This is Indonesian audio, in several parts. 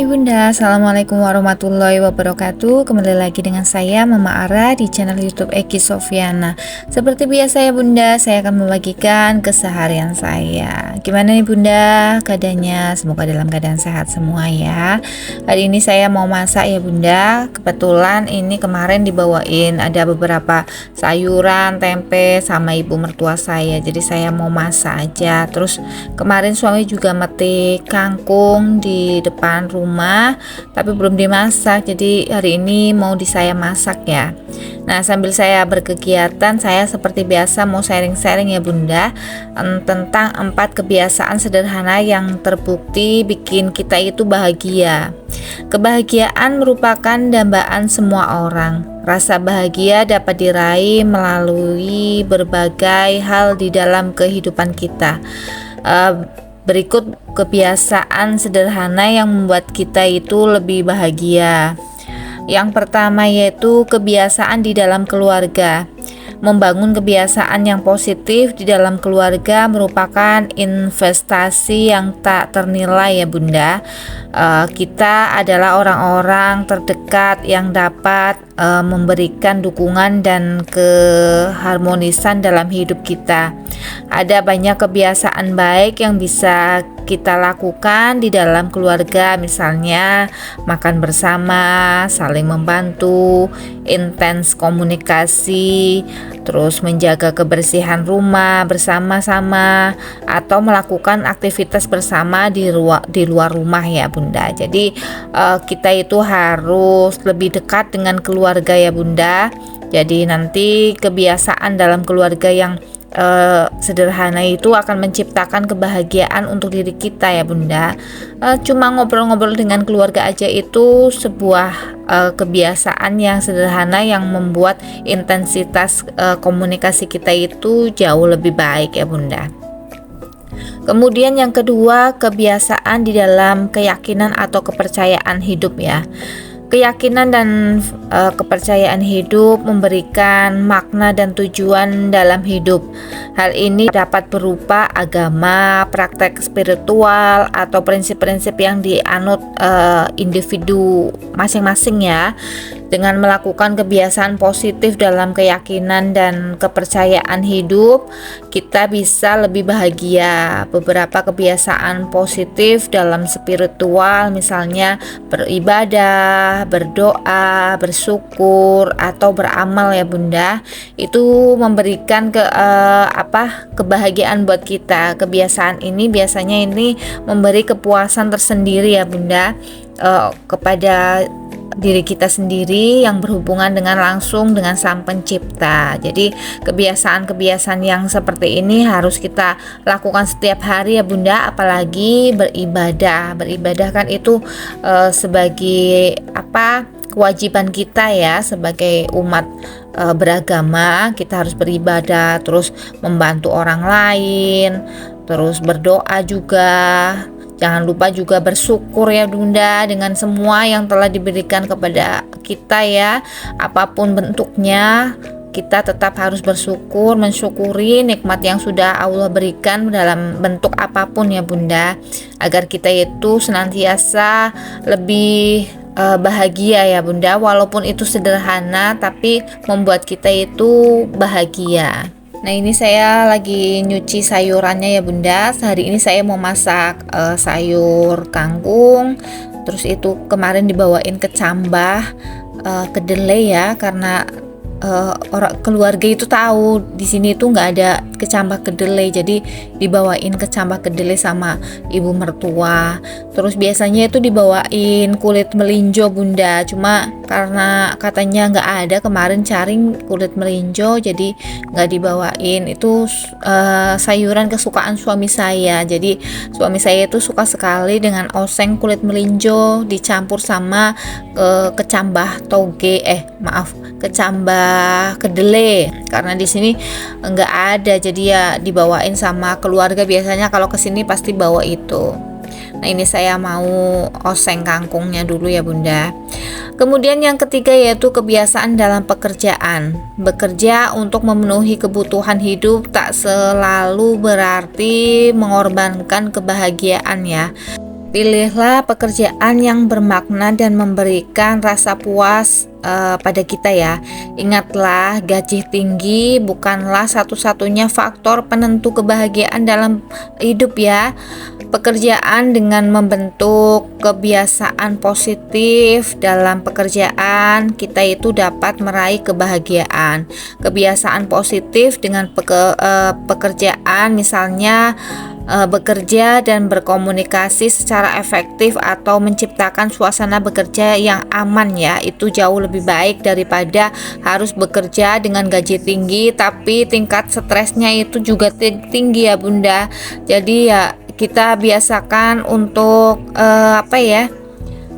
Hai Bunda, Assalamualaikum warahmatullahi wabarakatuh. Kembali lagi dengan saya Mama Ara di channel YouTube Eki Sofiana. Seperti biasa ya Bunda, saya akan membagikan keseharian saya. Gimana nih Bunda keadaannya? Semoga dalam keadaan sehat semua ya. Hari ini saya mau masak ya Bunda. Kebetulan ini kemarin dibawain ada beberapa sayuran, tempe sama ibu mertua saya. Jadi saya mau masak aja. Terus kemarin suami juga metik kangkung di depan rumah tapi belum dimasak, jadi hari ini mau saya masak ya. Nah, sambil saya berkegiatan, saya seperti biasa mau sharing-sharing ya Bunda, tentang 4 kebiasaan sederhana yang terbukti bikin kita itu bahagia. Kebahagiaan merupakan dambaan semua orang. Rasa bahagia dapat diraih melalui berbagai hal di dalam kehidupan kita. Berikut kebiasaan sederhana yang membuat kita itu lebih bahagia. Yang pertama yaitu kebiasaan di dalam keluarga. Membangun kebiasaan yang positif di dalam keluarga merupakan investasi yang tak ternilai ya Bunda. Kita adalah orang-orang terdekat yang dapat memberikan dukungan dan keharmonisan dalam hidup kita. Ada banyak kebiasaan baik yang bisa kita lakukan di dalam keluarga, misalnya makan bersama, saling membantu, intens komunikasi, terus menjaga kebersihan rumah bersama-sama, atau melakukan aktivitas bersama di luar rumah ya Bunda. Jadi kita itu harus lebih dekat dengan keluarga ya Bunda. Jadi nanti kebiasaan dalam keluarga yang sederhana itu akan menciptakan kebahagiaan untuk diri kita ya Bunda. Cuma ngobrol-ngobrol dengan keluarga aja itu sebuah kebiasaan yang sederhana yang membuat intensitas komunikasi kita itu jauh lebih baik ya Bunda. Kemudian yang kedua, kebiasaan di dalam keyakinan atau kepercayaan hidup ya. Keyakinan dan kepercayaan hidup memberikan makna dan tujuan dalam hidup. Hal ini dapat berupa agama, praktek spiritual, atau prinsip-prinsip yang dianut individu masing-masing ya. Dengan melakukan kebiasaan positif dalam keyakinan dan kepercayaan hidup, kita bisa lebih bahagia. Beberapa kebiasaan positif dalam spiritual misalnya beribadah, berdoa, bersyukur, atau beramal ya Bunda, itu memberikan kebahagiaan buat kita. Kebiasaan ini biasanya memberi kepuasan tersendiri ya Bunda, kepada diri kita sendiri yang berhubungan langsung dengan Sang Pencipta. Jadi kebiasaan-kebiasaan yang seperti ini harus kita lakukan setiap hari ya Bunda, apalagi beribadah. Beribadah kan itu sebagai kewajiban kita ya sebagai umat beragama. Kita harus beribadah, terus membantu orang lain, terus berdoa juga. Jangan lupa juga bersyukur ya Bunda dengan semua yang telah diberikan kepada kita ya. Apapun bentuknya, kita tetap harus bersyukur, mensyukuri nikmat yang sudah Allah berikan dalam bentuk apapun ya Bunda, agar kita itu senantiasa lebih bahagia ya Bunda. Walaupun itu sederhana tapi membuat kita itu bahagia. Nah, ini saya lagi nyuci sayurannya ya Bunda. Hari ini saya mau masak sayur kangkung. Terus itu kemarin dibawain kecambah, kedelai ya, karena orang keluarga itu tahu di sini tuh nggak ada kecambah kedelai, jadi dibawain kecambah kedelai sama ibu mertua. Terus biasanya itu dibawain kulit melinjo Bunda, cuma karena katanya nggak ada kemarin cari kulit melinjo, jadi nggak dibawain. Itu sayuran kesukaan suami saya. Jadi suami saya itu suka sekali dengan oseng kulit melinjo dicampur sama kecambah kecambah kedelai, karena di sini nggak ada, jadi ya dibawain sama keluarga. Biasanya kalau kesini pasti bawa itu. Nah, ini saya mau oseng kangkungnya dulu ya Bunda. Kemudian yang ketiga yaitu kebiasaan dalam pekerjaan. Bekerja untuk memenuhi kebutuhan hidup tak selalu berarti mengorbankan kebahagiaan ya. Pilihlah pekerjaan yang bermakna dan memberikan rasa puas pada kita ya. Ingatlah, gaji tinggi bukanlah satu-satunya faktor penentu kebahagiaan dalam hidup ya. Pekerjaan dengan membentuk kebiasaan positif dalam pekerjaan kita itu dapat meraih kebahagiaan. Kebiasaan positif dengan pekerjaan misalnya bekerja dan berkomunikasi secara efektif atau menciptakan suasana bekerja yang aman ya, itu jauh lebih baik daripada harus bekerja dengan gaji tinggi tapi tingkat stresnya itu juga tinggi ya Bunda. Jadi ya kita biasakan untuk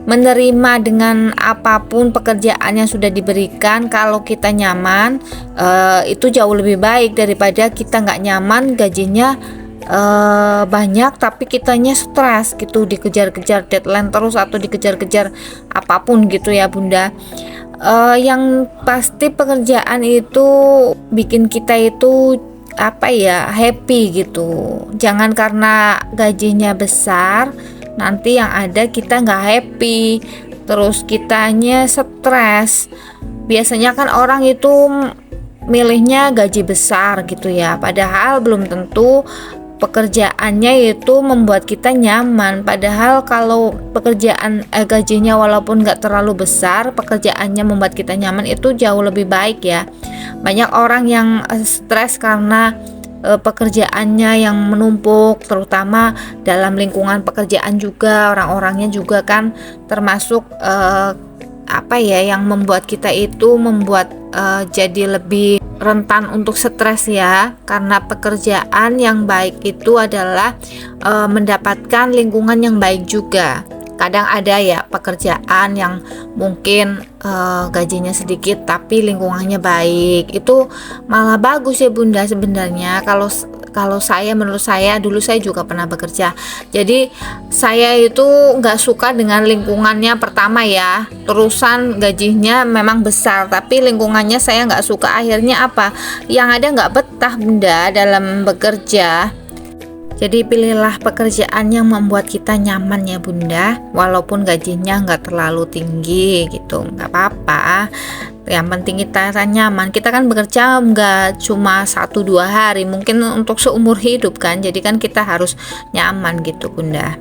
menerima dengan apapun pekerjaan yang sudah diberikan. Kalau kita nyaman, itu jauh lebih baik daripada kita nggak nyaman, gajinya banyak tapi kitanya stres gitu, dikejar-kejar deadline terus atau dikejar-kejar apapun gitu ya Bunda. Yang pasti pekerjaan itu bikin kita itu happy gitu. Jangan karena gajinya besar nanti yang ada kita nggak happy, terus kitanya stres. Biasanya kan orang itu milihnya gaji besar gitu ya, padahal belum tentu pekerjaannya itu membuat kita nyaman. Padahal kalau pekerjaan gajinya walaupun nggak terlalu besar, pekerjaannya membuat kita nyaman, itu jauh lebih baik ya. Banyak orang yang stres karena pekerjaannya yang menumpuk, terutama dalam lingkungan pekerjaan juga, orang-orangnya juga kan termasuk yang membuat kita itu jadi lebih rentan untuk stres ya. Karena pekerjaan yang baik itu adalah mendapatkan lingkungan yang baik juga. Kadang ada ya pekerjaan yang mungkin gajinya sedikit tapi lingkungannya baik, itu malah bagus ya Bunda sebenarnya. Menurut saya dulu saya juga pernah bekerja, jadi saya itu nggak suka dengan lingkungannya. Pertama ya, terusan gajinya memang besar tapi lingkungannya saya nggak suka. Akhirnya yang ada nggak betah Bunda dalam bekerja. Jadi pilihlah pekerjaan yang membuat kita nyaman ya Bunda, walaupun gajinya nggak terlalu tinggi gitu, nggak apa-apa. Yang penting kita nyaman. Kita kan bekerja nggak cuma 1-2 hari, mungkin untuk seumur hidup kan. Jadi kan kita harus nyaman gitu Bunda.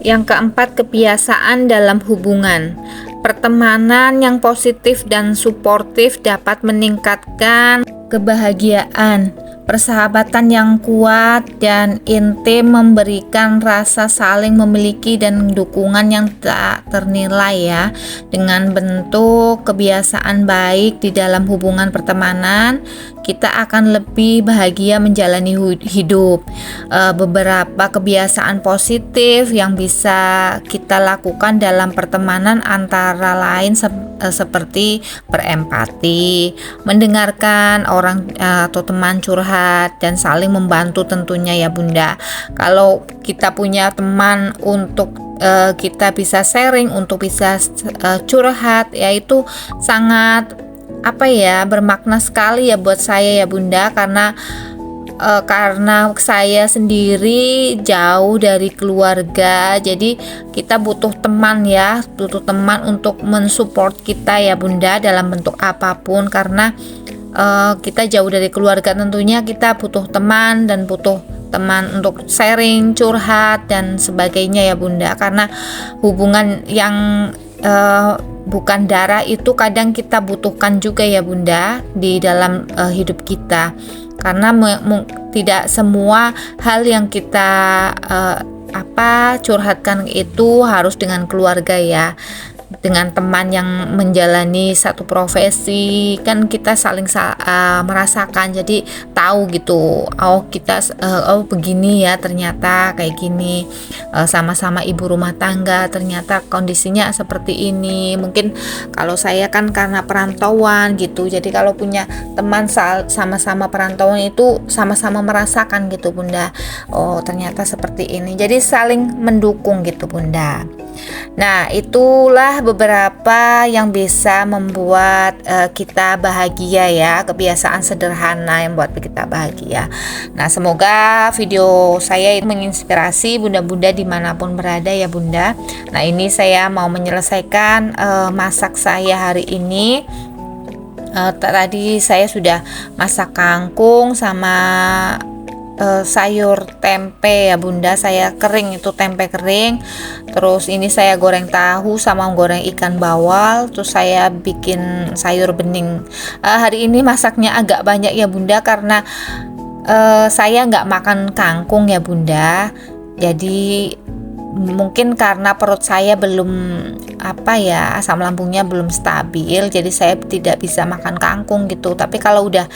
Yang keempat, kebiasaan dalam hubungan. Pertemanan yang positif dan suportif dapat meningkatkan kebahagiaan. Persahabatan yang kuat dan intim memberikan rasa saling memiliki dan dukungan yang tak ternilai ya. Dengan bentuk kebiasaan baik di dalam hubungan pertemanan, kita akan lebih bahagia menjalani hidup. Beberapa kebiasaan positif yang bisa kita lakukan dalam pertemanan antara lain seperti berempati, mendengarkan orang atau teman curhat, dan saling membantu tentunya ya Bunda. Kalau kita punya teman untuk kita bisa sharing, untuk bisa curhat, yaitu sangat bermakna sekali ya buat saya ya Bunda. Karena saya sendiri jauh dari keluarga, jadi kita butuh teman untuk mensupport kita ya Bunda dalam bentuk apapun. Karena kita jauh dari keluarga, tentunya kita butuh teman untuk sharing, curhat dan sebagainya ya Bunda. Karena hubungan yang bukan darah itu kadang kita butuhkan juga ya Bunda di dalam hidup kita. Karena tidak semua hal yang kita curhatkan itu harus dengan keluarga ya. Dengan teman yang menjalani satu profesi kan kita saling merasakan, jadi tahu gitu, kita begini ya, ternyata kayak gini, sama-sama ibu rumah tangga ternyata kondisinya seperti ini. Mungkin kalau saya kan karena perantauan gitu, jadi kalau punya teman sama-sama perantauan itu sama-sama merasakan gitu Bunda, ternyata seperti ini, jadi saling mendukung gitu Bunda. Nah, itulah beberapa yang bisa membuat kita bahagia ya, kebiasaan sederhana yang buat kita bahagia. Nah, semoga video saya itu menginspirasi bunda-bunda dimanapun berada ya bunda. Nah, ini saya mau menyelesaikan masak saya hari ini. Tadi saya sudah masak kangkung sama sayur tempe ya bunda, saya kering itu tempe kering. Terus ini saya goreng tahu sama goreng ikan bawal. Terus saya bikin sayur bening. Hari ini masaknya agak banyak ya bunda, karena saya nggak makan kangkung ya bunda. Jadi mungkin karena perut saya belum asam lambungnya belum stabil, jadi saya tidak bisa makan kangkung gitu. Tapi kalau udah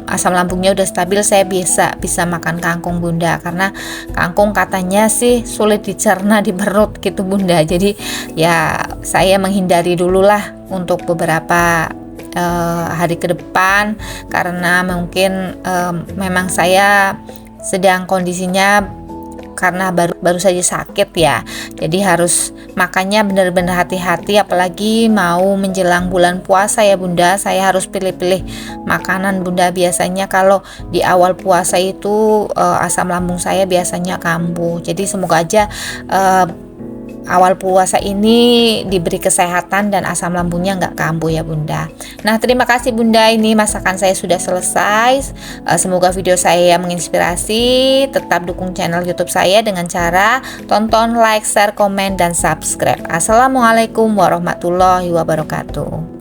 asam lambungnya udah stabil, saya bisa makan kangkung bunda, karena kangkung katanya sih sulit dicerna di perut gitu bunda. Jadi ya saya menghindari dulu lah untuk beberapa hari ke depan, karena mungkin memang saya sedang kondisinya karena baru saja sakit ya, jadi harus makannya benar-benar hati-hati, apalagi mau menjelang bulan puasa ya bunda. Saya harus pilih-pilih makanan bunda. Biasanya kalau di awal puasa itu asam lambung saya biasanya kambuh. Jadi semoga aja awal puasa ini diberi kesehatan dan asam lambungnya nggak kambuh ya bunda. Nah, terima kasih bunda, ini masakan saya sudah selesai. Semoga video saya menginspirasi. Tetap dukung channel YouTube saya dengan cara tonton, like, share, komen, dan subscribe. Assalamualaikum warahmatullahi wabarakatuh.